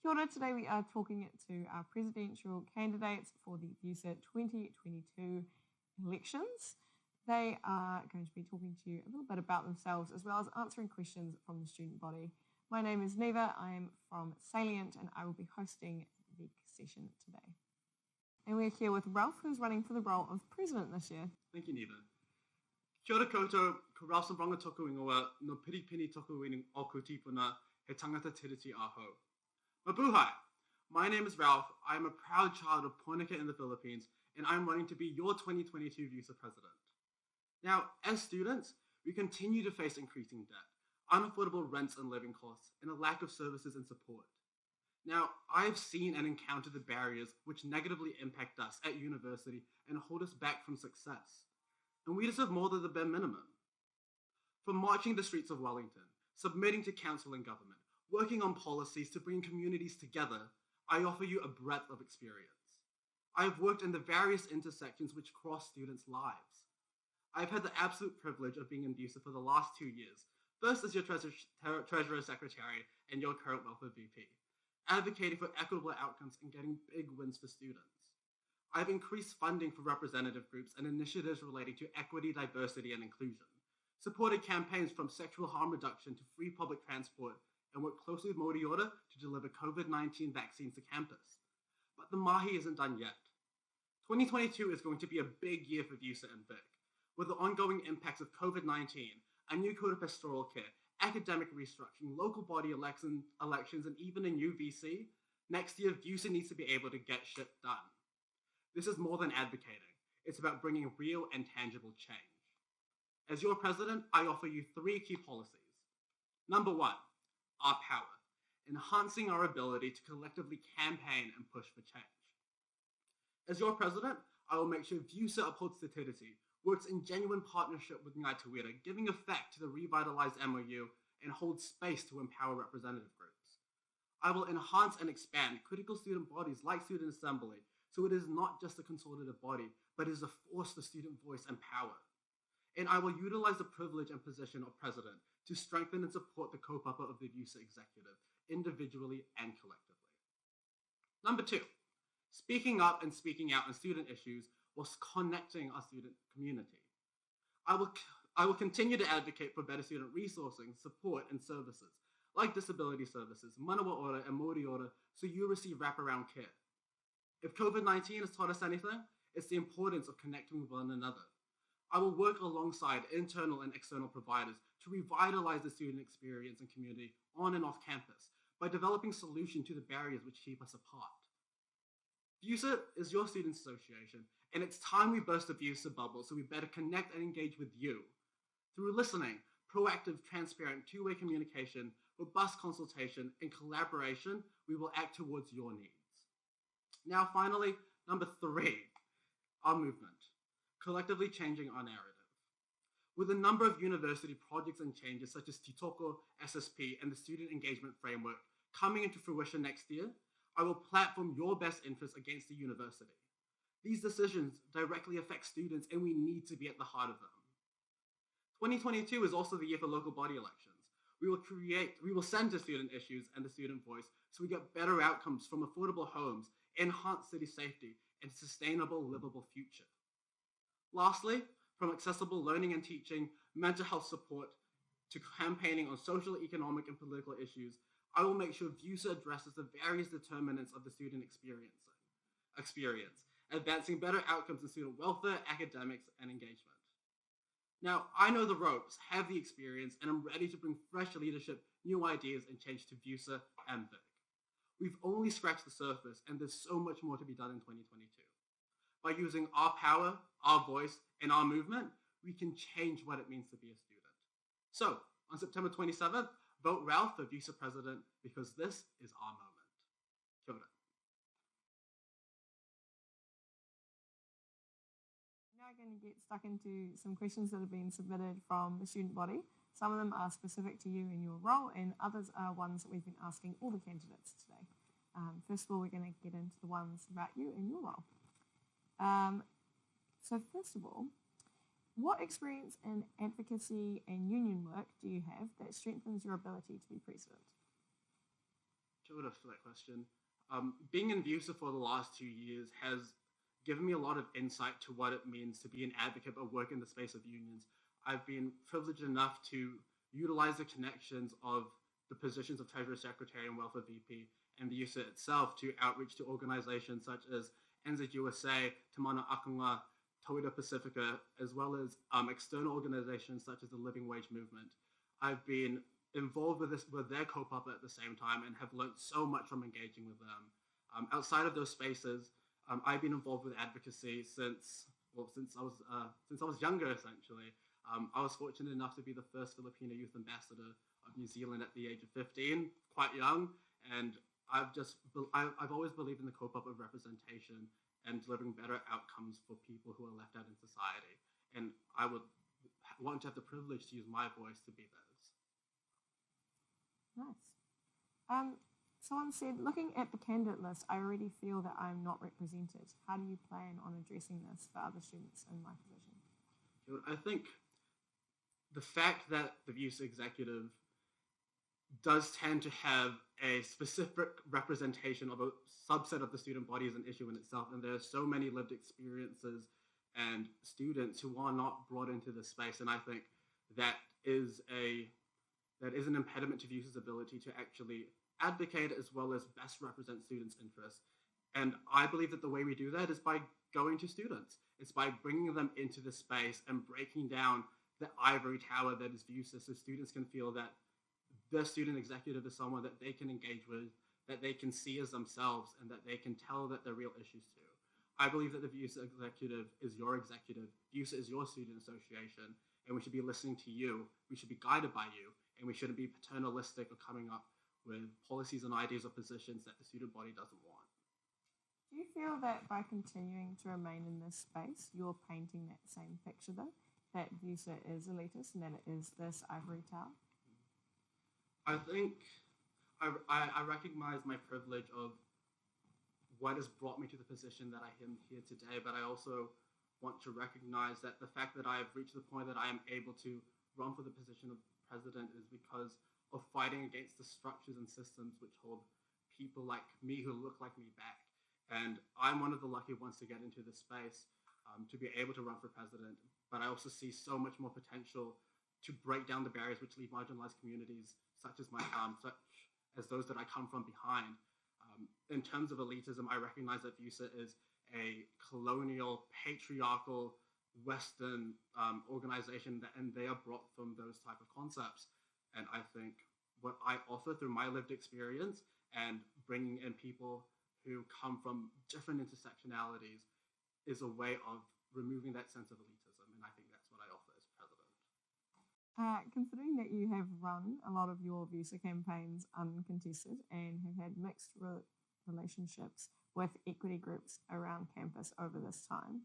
Kia ora, today we are talking to our presidential candidates for the VUWSA 2022 elections. They are going to be talking to you a little bit about themselves as well as answering questions from the student body. My name is Neva, I am from Salient and I will be hosting the session today. And we're here with Ralph, who's running for the role of president this year. Thank you, Neva. Kia ora koutou, ko Ralph Zambrano toku ingoa, no piripini toku in oku tipuna, he tangata tiriti aho. Mabuhay! My name is Ralph. I am a proud child of Poinika in the Philippines, and I'm running to be your 2022 VUWSA president. Now, as students, we continue to face increasing debt, unaffordable rents and living costs, and a lack of services and support. Now, I've seen and encountered the barriers which negatively impact us at university and hold us back from success. And we deserve more than the bare minimum. From marching the streets of Wellington, submitting to council and government, working on policies to bring communities together, I offer you a breadth of experience. I have worked in the various intersections which cross students' lives. I've had the absolute privilege of being in VUWSA for the last 2 years, first as your Treasurer Secretary and your current Welfare VP, advocating for equitable outcomes and getting big wins for students. I've increased funding for representative groups and initiatives relating to equity, diversity, and inclusion, supported campaigns from sexual harm reduction to free public transport, and worked closely with Modi Order to deliver COVID-19 vaccines to campus. But the mahi isn't done yet. 2022 is going to be a big year for VUWSA and VIC, with the ongoing impacts of COVID-19, a new code of pastoral care, academic restructuring, local body elections, and even a new VC. Next year, VUWSA needs to be able to get shit done. This is more than advocating. It's about bringing real and tangible change. As your president, I offer you 3 key policies. Number 1, our power, enhancing our ability to collectively campaign and push for change. As your president, I will make sure VUWSA upholds stability, works in genuine partnership with Ngai Tawira, giving effect to the revitalized MOU and holds space to empower representative groups. I will enhance and expand critical student bodies like Student Assembly, so it is not just a consultative body, but is a force for student voice and power. And I will utilize the privilege and position of president to strengthen and support the kaupapa of the VUWSA executive, individually and collectively. Number 2, speaking up and speaking out on student issues whilst connecting our student community. I will continue to advocate for better student resourcing, support, and services, like disability services, Manawa Order, and Modi Order, so you receive wraparound care. If COVID-19 has taught us anything, it's the importance of connecting with one another. I will work alongside internal and external providers to revitalize the student experience and community on and off campus by developing solutions to the barriers which keep us apart. VUWSA is your student association, and it's time we burst the VUWSA bubble, so we better connect and engage with you. Through listening, proactive, transparent, two-way communication, robust consultation, and collaboration, we will act towards your needs. Now, finally, number 3, our movement. Collectively changing our narrative. With a number of university projects and changes such as Titoko, SSP, and the Student Engagement Framework coming into fruition next year, I will platform your best interests against the university. These decisions directly affect students and we need to be at the heart of them. 2022 is also the year for local body elections. We will center student issues and the student voice so we get better outcomes from affordable homes, enhanced city safety, and a sustainable, livable future. Lastly, from accessible learning and teaching, mental health support, to campaigning on social, economic, and political issues, I will make sure VUWSA addresses the various determinants of the student experience, advancing better outcomes in student welfare, academics, and engagement. Now, I know the ropes, have the experience, and I'm ready to bring fresh leadership, new ideas, and change to VUWSA and VIC. We've only scratched the surface, and there's so much more to be done in 2022. By using our power, our voice, and our movement, we can change what it means to be a student. So, on September 27th, vote Ralph for VUWSA president because this is our moment. Kia ora. Now we're going to get stuck into some questions that have been submitted from the student body. Some of them are specific to you and your role, and others are ones that we've been asking all the candidates today. First of all, we're going to get into the ones about you and your role. So first of all, what experience in advocacy and union work do you have that strengthens your ability to be president? Kia ora for that question. Being in VUWSA for the last 2 years has given me a lot of insight to what it means to be an advocate or work in the space of unions. I've been privileged enough to utilize the connections of the positions of Treasurer Secretary and Welfare VP and the VUWSA itself to outreach to organizations such as NZUSA, Te Mana Akunga, Tauira Pacifica, as well as external organizations such as the Living Wage Movement. I've been involved with their kaupapa at the same time and have learned so much from engaging with them. Outside of those spaces, I've been involved with advocacy since I was younger, essentially. I was fortunate enough to be the first Filipino youth ambassador of New Zealand at the age of 15, quite young, and I've always believed in the kaupapa of representation and delivering better outcomes for people who are left out in society. And I would want to have the privilege to use my voice to be those. Nice. Someone said, looking at the candidate list, I already feel that I'm not represented. How do you plan on addressing this for other students in my position? I think the fact that the VUWSA executive does tend to have a specific representation of a subset of the student body is an issue in itself, and there are so many lived experiences and students who are not brought into this space, and I think that is an impediment to VUWSA's ability to actually advocate as well as best represent students' interests. And I believe that the way we do that is by going to students. It's by bringing them into the space and breaking down the ivory tower that is VUWSA, so students can feel that the student executive is someone that they can engage with, that they can see as themselves, and that they can tell that they're real issues to. I believe that the VUWSA executive is your executive. VUWSA is your student association, and we should be listening to you. We should be guided by you, and we shouldn't be paternalistic or coming up with policies and ideas or positions that the student body doesn't want. Do you feel that by continuing to remain in this space, you're painting that same picture, though, that VUWSA is elitist and that it is this ivory tower? I think I recognize my privilege of what has brought me to the position that I am here today, but I also want to recognize that the fact that I have reached the point that I am able to run for the position of president is because of fighting against the structures and systems which hold people like me who look like me back. And I'm one of the lucky ones to get into this space, to be able to run for president. But I also see so much more potential to break down the barriers which leave marginalized communities such as those that I come from behind. In terms of elitism, I recognize that VUWSA is a colonial, patriarchal, Western organization, and they are brought from those type of concepts. And I think what I offer through my lived experience and bringing in people who come from different intersectionalities is a way of removing that sense of elitism. And I think that's what I offer as president. Considering that you have run a lot of your VUWSA campaigns uncontested and have had mixed relationships with equity groups around campus over this time,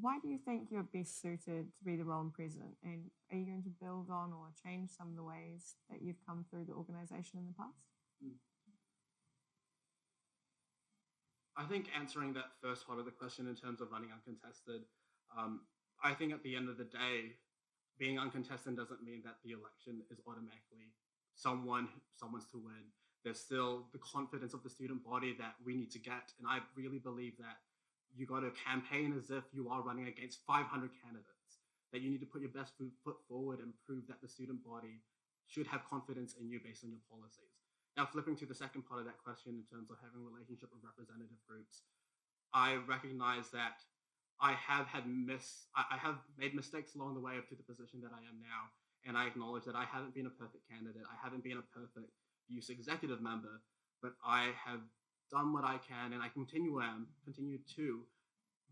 why do you think you're best suited to be the role of president? And are you going to build on or change some of the ways that you've come through the organisation in the past? I think answering that first part of the question in terms of running uncontested, I think at the end of the day, being uncontested doesn't mean that the election is automatically someone's to win. There's still the confidence of the student body that we need to get. And I really believe that you got to campaign as if you are running against 500 candidates, that you need to put your best foot forward and prove that the student body should have confidence in you based on your policies. Now, flipping to the second part of that question in terms of having a relationship with representative groups, I recognize that I have made mistakes along the way up to the position that I am now, and I acknowledge that I haven't been a perfect candidate. I haven't been a perfect VUWSA executive member, but I have done what I can, and I continue to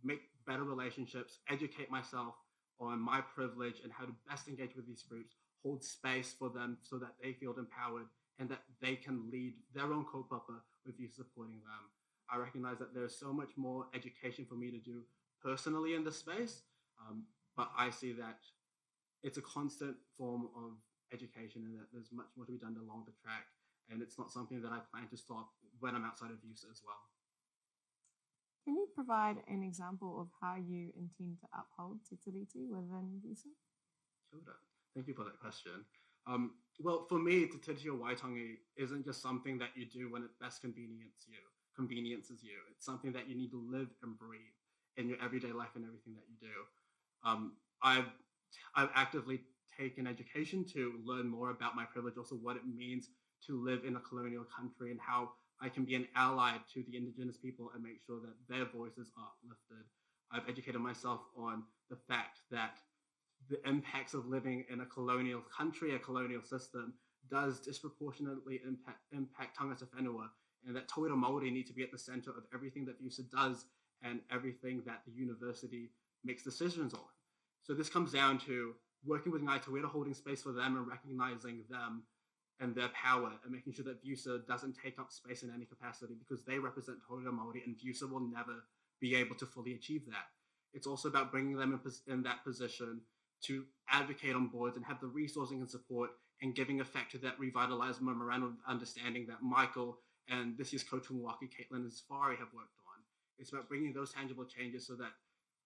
make better relationships, educate myself on my privilege and how to best engage with these groups, hold space for them so that they feel empowered and that they can lead their own kaupapa with you supporting them. I recognize that there's so much more education for me to do personally in this space, but I see that it's a constant form of education and that there's much more to be done along the track. And it's not something that I plan to stop when I'm outside of VUWSA as well. Can you provide an example of how you intend to uphold te tiriti within VUWSA? Sure. Thank you for that question. Well, for me, Te Tiriti o Waitangi isn't just something that you do when it best conveniences you. It's something that you need to live and breathe in your everyday life and everything that you do. I've actively taken education to learn more about my privilege, also what it means to live in a colonial country and how I can be an ally to the Indigenous people and make sure that their voices are uplifted. I've educated myself on the fact that the impacts of living in a colonial country, a colonial system, does disproportionately impact tangata whenua, and that tauira Māori need to be at the center of everything that VUWSA does and everything that the university makes decisions on. So this comes down to working with Ngai Tauira, holding space for them and recognizing them and their power, and making sure that VUWSA doesn't take up space in any capacity, because they represent tauira Māori and VUWSA will never be able to fully achieve that. It's also about bringing them in that position to advocate on boards and have the resourcing and support and giving effect to that revitalized memorandum of understanding that Michael and this year's co-Tumuaki, Caitlin and Safari have worked on. It's about bringing those tangible changes so that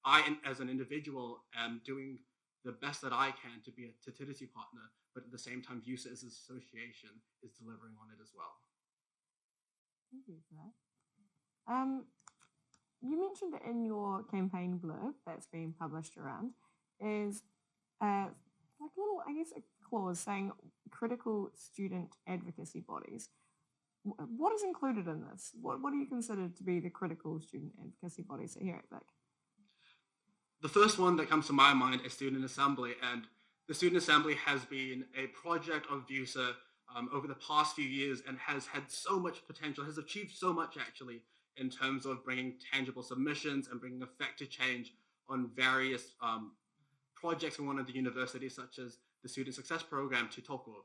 I, as an individual, am doing the best that I can to be a Te Tiriti partner, but at the same time, VUWSA as an association is delivering on it as well. Thank you for that. You mentioned in your campaign blurb that's been published around is like a little, I guess, a clause saying critical student advocacy bodies. What is included in this? What do you consider to be the critical student advocacy bodies here at VIC? The first one that comes to my mind is Student Assembly, and the Student Assembly has been a project of VUWSA over the past few years and has had so much potential, has achieved so much actually in terms of bringing tangible submissions and bringing effective change on various projects in one of the universities, such as the Student Success Program to Toko.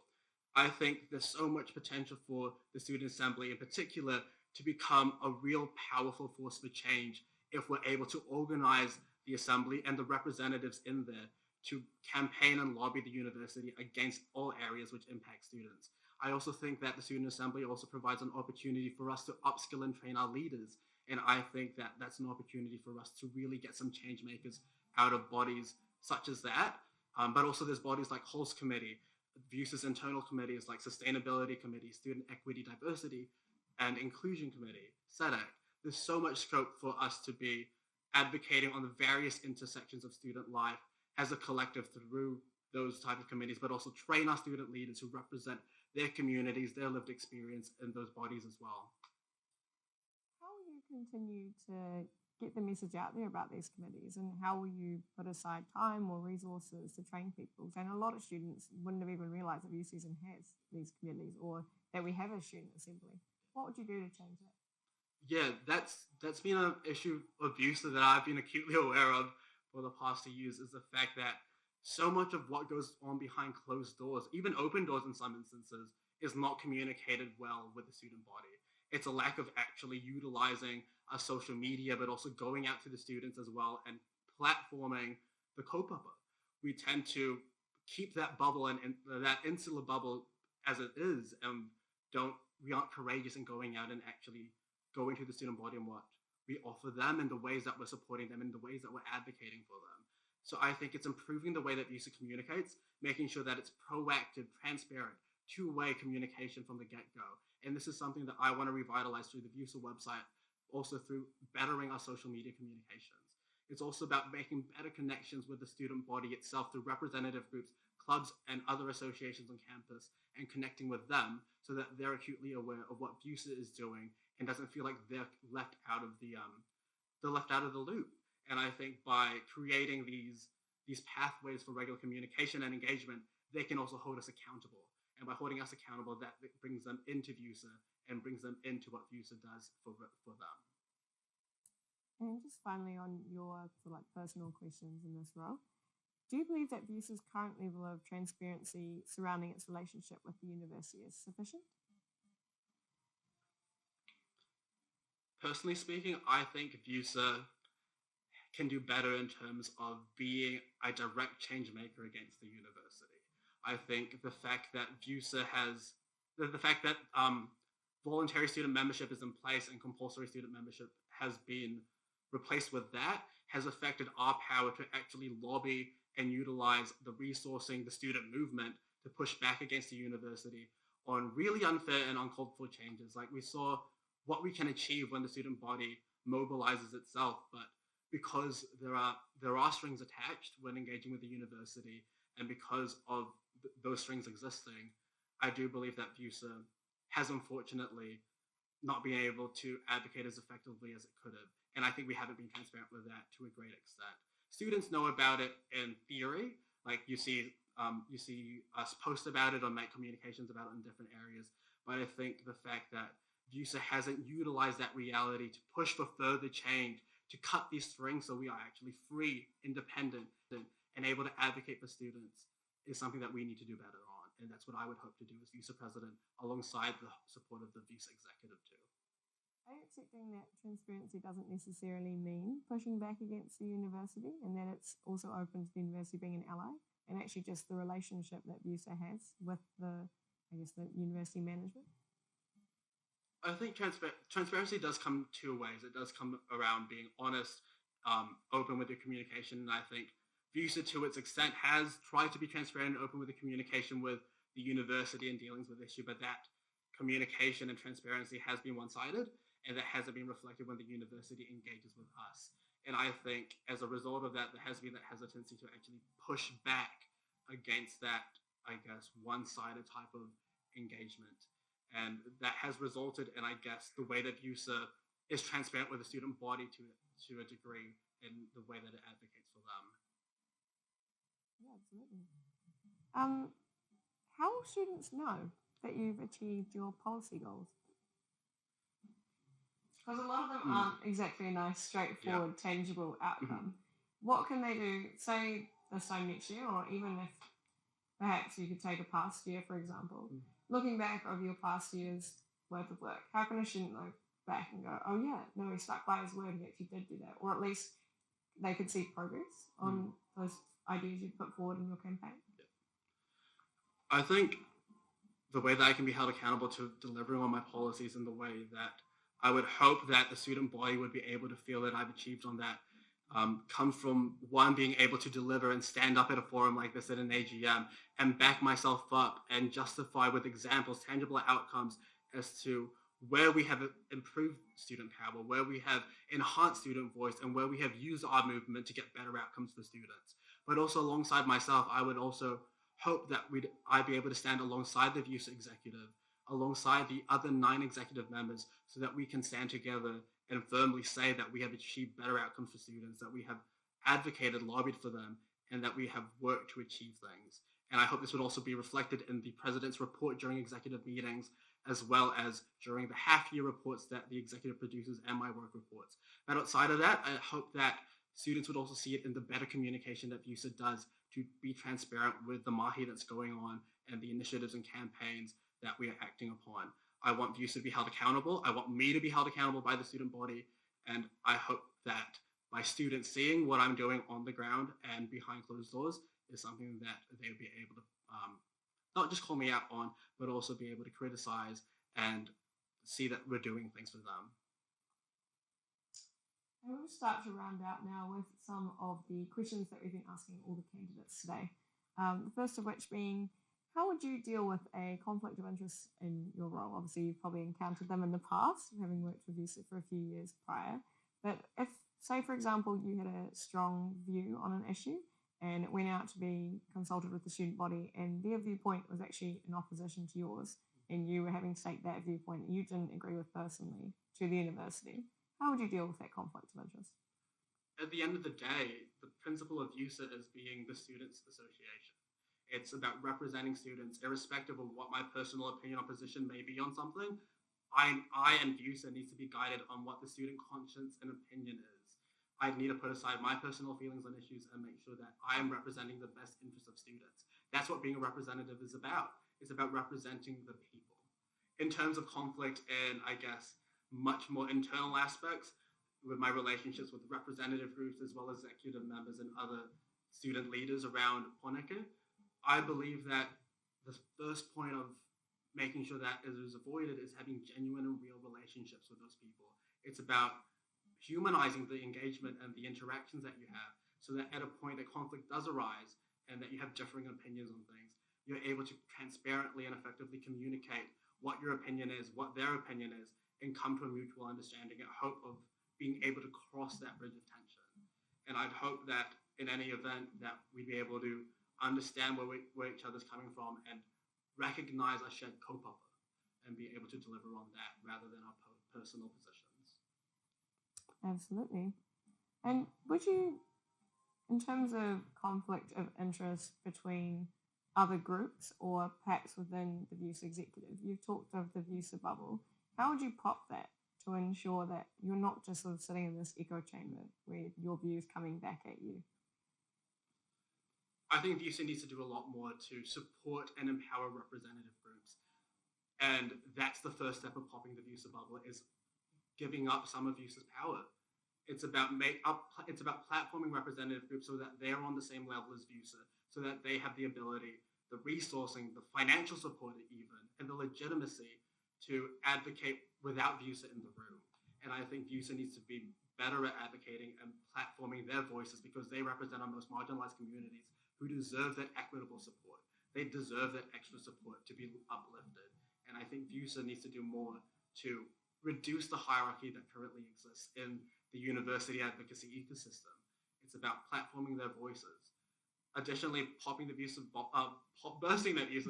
I think there's so much potential for the Student Assembly in particular to become a real powerful force for change if we're able to organize the Assembly and the representatives in there to campaign and lobby the university against all areas which impact students. I also think that the Student Assembly also provides an opportunity for us to upskill and train our leaders. And I think that that's an opportunity for us to really get some change makers out of bodies such as that. But also there's bodies like Holst Committee, VUWSA's internal committees like Sustainability Committee, Student Equity, Diversity, and Inclusion Committee, SEDEC. There's so much scope for us to be advocating on the various intersections of student life as a collective through those type of committees, but also train our student leaders who represent their communities, their lived experience in those bodies as well. How will you continue to get the message out there about these committees, and how will you put aside time or resources to train people? And a lot of students wouldn't have even realised that VUWSA has these committees or that we have a student assembly. What would you do to change that? Yeah, that's been an issue of VUWSA that I've been acutely aware of for the past 2 years, is the fact that so much of what goes on behind closed doors, even open doors in some instances, is not communicated well with the student body. It's a lack of actually utilizing our social media, but also going out to the students as well and platforming the kaupapa. We tend to keep that bubble and that insular bubble as it is, and we aren't courageous in going out and actually going to the student body and what we offer them and the ways that we're supporting them and the ways that we're advocating for them. So I think it's improving the way that VUWSA communicates, making sure that it's proactive, transparent, two-way communication from the get-go. And this is something that I want to revitalize through the VUWSA website, also through bettering our social media communications. It's also about making better connections with the student body itself through representative groups, clubs, and other associations on campus, and connecting with them so that they're acutely aware of what VUWSA is doing and doesn't feel like they're left out of the loop. And I think by creating these pathways for regular communication and engagement, they can also hold us accountable. And by holding us accountable, that brings them into VUWSA and brings them into what VUWSA does for them. And just finally, on your personal questions in this role, do you believe that VUWSA's current level of transparency surrounding its relationship with the university is sufficient? Personally speaking, I think VUWSA can do better in terms of being a direct change maker against the university. I think the fact that VUWSA has, the fact that voluntary student membership is in place and compulsory student membership has been replaced with that has affected our power to actually lobby and utilize the resourcing, the student movement to push back against the university on really unfair and uncalled for changes. Like, we saw what we can achieve when the student body mobilizes itself, but because there are strings attached when engaging with the university, and because of those strings existing, I do believe that VUWSA has unfortunately not been able to advocate as effectively as it could have. And I think we haven't been transparent with that to a great extent. Students know about it in theory, like you see us post about it or make communications about it in different areas. But I think the fact that VUWSA hasn't utilized that reality to push for further change, to cut these strings so we are actually free, independent, and able to advocate for students is something that we need to do better on. And that's what I would hope to do as VUWSA president, alongside the support of the VUWSA executive too. Are you accepting that transparency doesn't necessarily mean pushing back against the university, and that it's also open to the university being an ally, and actually just the relationship that VUWSA has with the university management? I think transparency does come two ways. It does come around being honest, open with your communication, and I think VUWSA, to its extent, has tried to be transparent and open with the communication with the university and dealings with the issue, but that communication and transparency has been one-sided, and that hasn't been reflected when the university engages with us. And I think as a result of that, there has been that hesitancy to actually push back against that, I guess, one-sided type of engagement. And that has resulted in, I guess, the way that VUWSA is transparent with the student body to a degree, in the way that it advocates for them. Yeah, absolutely. How will students know that you've achieved your policy goals? Because a lot of them aren't exactly a nice, straightforward, tangible outcome. What can they do, say, this time next year, or even if perhaps you could take a past year, for example, looking back over your past year's worth of work, how can a student look back and go, oh yeah, no, he stuck by his word, he actually did do that, or at least they could see progress on those ideas you put forward in your campaign? I think the way that I can be held accountable to delivering on my policies, in the way that I would hope that the student body would be able to feel that I've achieved on that, comes from, one, being able to deliver and stand up at a forum like this at an AGM and back myself up and justify with examples, tangible outcomes as to where we have improved student power, where we have enhanced student voice, and where we have used our movement to get better outcomes for students. But also alongside myself, I would also hope that I'd be able to stand alongside the VUWSA executive, alongside the other 9 executive members, so that we can stand together and firmly say that we have achieved better outcomes for students, that we have advocated, lobbied for them, and that we have worked to achieve things. And I hope this would also be reflected in the president's report during executive meetings, as well as during the half-year reports that the executive produces and my work reports. But outside of that, I hope that students would also see it in the better communication that VUWSA does to be transparent with the mahi that's going on and the initiatives and campaigns that we are acting upon. I want VUWSA to be held accountable. I want me to be held accountable by the student body. And I hope that by students seeing what I'm doing on the ground and behind closed doors is something that they'll be able to not just call me out on, but also be able to criticize and see that we're doing things for them. And we'll start to round out now with some of the questions that we've been asking all the candidates today. The first of which being, how would you deal with a conflict of interest in your role? Obviously, you've probably encountered them in the past, having worked with VUWSA for a few years prior. But if, say, for example, you had a strong view on an issue and it went out to be consulted with the student body and their viewpoint was actually in opposition to yours, and you were having to take that viewpoint you didn't agree with personally to the university, how would you deal with that conflict of interest? At the end of the day, the principle of VUWSA is being the students' association. It's about representing students, irrespective of what my personal opinion or position may be on something. I and VUWSA needs to be guided on what the student conscience and opinion is. I need to put aside my personal feelings on issues and make sure that I am representing the best interests of students. That's what being a representative is about. It's about representing the people. In terms of conflict and, I guess, much more internal aspects, with my relationships with representative groups as well as executive members and other student leaders around Poneke, I believe that the first point of making sure that it is avoided is having genuine and real relationships with those people. It's about humanizing the engagement and the interactions that you have, so that at a point that conflict does arise and that you have differing opinions on things, you're able to transparently and effectively communicate what your opinion is, what their opinion is, and come to a mutual understanding and hope of being able to cross that bridge of tension. And I'd hope that in any event that we'd be able to understand where each other's coming from and recognize our shared kaupapa and be able to deliver on that rather than our personal positions. Absolutely. And would you, in terms of conflict of interest between other groups or perhaps within the VUWSA executive, you've talked of the VUWSA bubble. How would you pop that to ensure that you're not just sort of sitting in this echo chamber where your views coming back at you? I think VUWSA needs to do a lot more to support and empower representative groups. And that's the first step of popping the VUWSA bubble, is giving up some of VUWSA's power. It's about platforming representative groups so that they're on the same level as VUWSA, so that they have the ability, the resourcing, the financial support even, and the legitimacy to advocate without VUWSA in the room. And I think VUWSA needs to be better at advocating and platforming their voices because they represent our most marginalized communities who deserve that equitable support. They deserve that extra support to be uplifted. And I think VUWSA needs to do more to reduce the hierarchy that currently exists in the university advocacy ecosystem. It's about platforming their voices. Additionally, bursting that VUWSA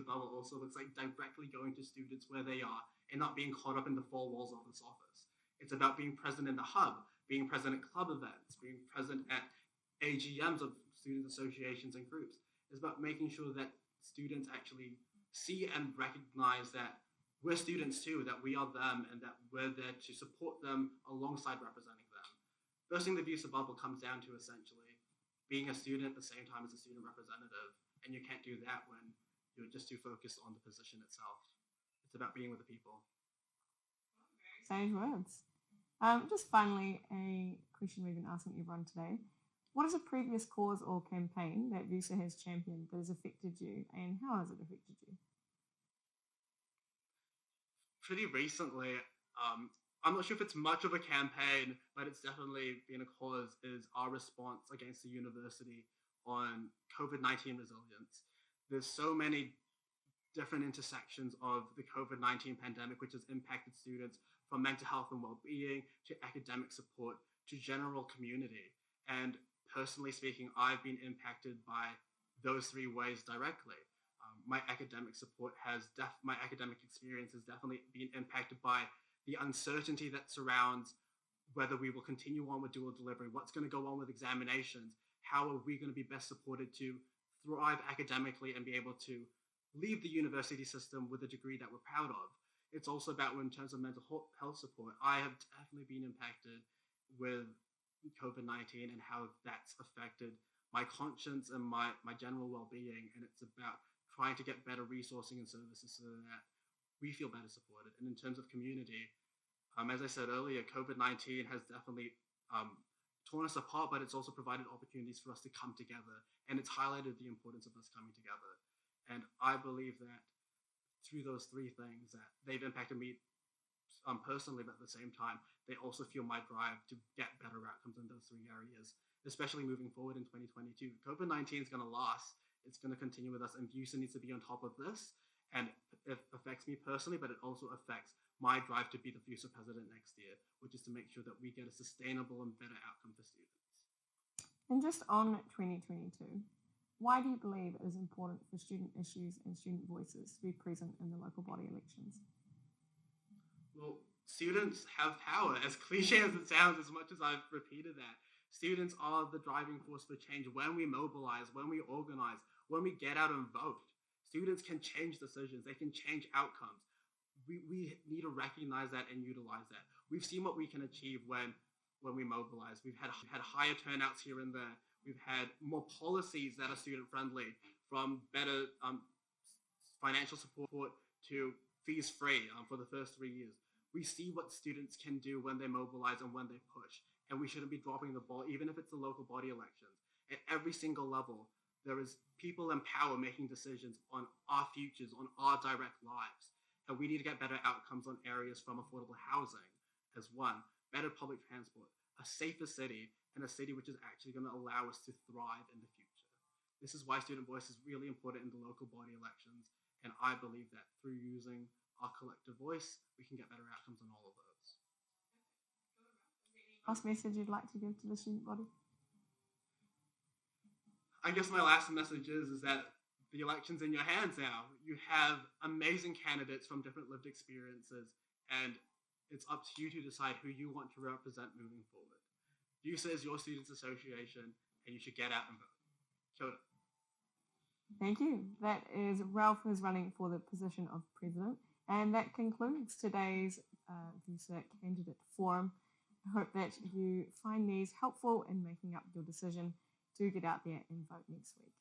bubble also looks like directly going to students where they are and not being caught up in the four walls of this office. It's about being present in the hub, being present at club events, being present at AGMs of student associations and groups. It's about making sure that students actually see and recognize that we're students too, that we are them, and that we're there to support them alongside representing them. Bursting the VUWSA bubble comes down to essentially being a student at the same time as a student representative, and you can't do that when you're just too focused on the position itself. It's about being with the people. Sage words. Just finally, a question we've been asking everyone today. What is a previous cause or campaign that VUWSA has championed that has affected you, and how has it affected you? Pretty recently, I'm not sure if it's much of a campaign, but it's definitely been a cause, is our response against the university on COVID-19 resilience. There's so many different intersections of the COVID-19 pandemic, which has impacted students from mental health and well-being to academic support to general community. And personally speaking, I've been impacted by those three ways directly. My academic experience has definitely been impacted by the uncertainty that surrounds whether we will continue on with dual delivery, what's going to go on with examinations, how are we going to be best supported to thrive academically and be able to leave the university system with a degree that we're proud of. It's also about, in terms of mental health support, I have definitely been impacted with COVID-19 and how that's affected my conscience and my general well-being. And it's about trying to get better resourcing and services so that we feel better supported. And in terms of community, as I said earlier, COVID-19 has definitely torn us apart, but it's also provided opportunities for us to come together. And it's highlighted the importance of us coming together. And I believe that through those three things, that they've impacted me personally, but at the same time, they also fuel my drive to get better outcomes in those three areas, especially moving forward in 2022. COVID-19 is going to last. It's going to continue with us, and VUWSA needs to be on top of this. And it affects me personally, but it also affects my drive to be the VUWSA president next year, which is to make sure that we get a sustainable and better outcome for students. And just on 2022, why do you believe it is important for student issues and student voices to be present in the local body elections? Well, students have power, as cliche as it sounds, as much as I've repeated that. Students are the driving force for change. When we mobilize, when we organize, when we get out and vote, students can change decisions. They can change outcomes. We need to recognize that and utilize that. We've seen what we can achieve when we mobilize. We've had higher turnouts here and there. We've had more policies that are student-friendly, from better financial support to fees-free for the first 3 years. We see what students can do when they mobilize and when they push, and we shouldn't be dropping the ball, even if it's the local body elections. At every single level, there is people in power making decisions on our futures, on our direct lives, and we need to get better outcomes on areas from affordable housing as one, better public transport, a safer city, and a city which is actually going to allow us to thrive in the future. This is why student voice is really important in the local body elections, and I believe that through using our collective voice, we can get better outcomes on all of those. Last message you'd like to give to the student body? I guess my last message is that the election's in your hands now. You have amazing candidates from different lived experiences, and it's up to you to decide who you want to represent moving forward. VUWSA is your students' association, and you should get out and vote. Kia ora. Thank you. That is Ralph, who's running for the position of president. And that concludes today's VUWSA candidate forum. I hope that you find these helpful in making up your decision. Do get out there and vote next week.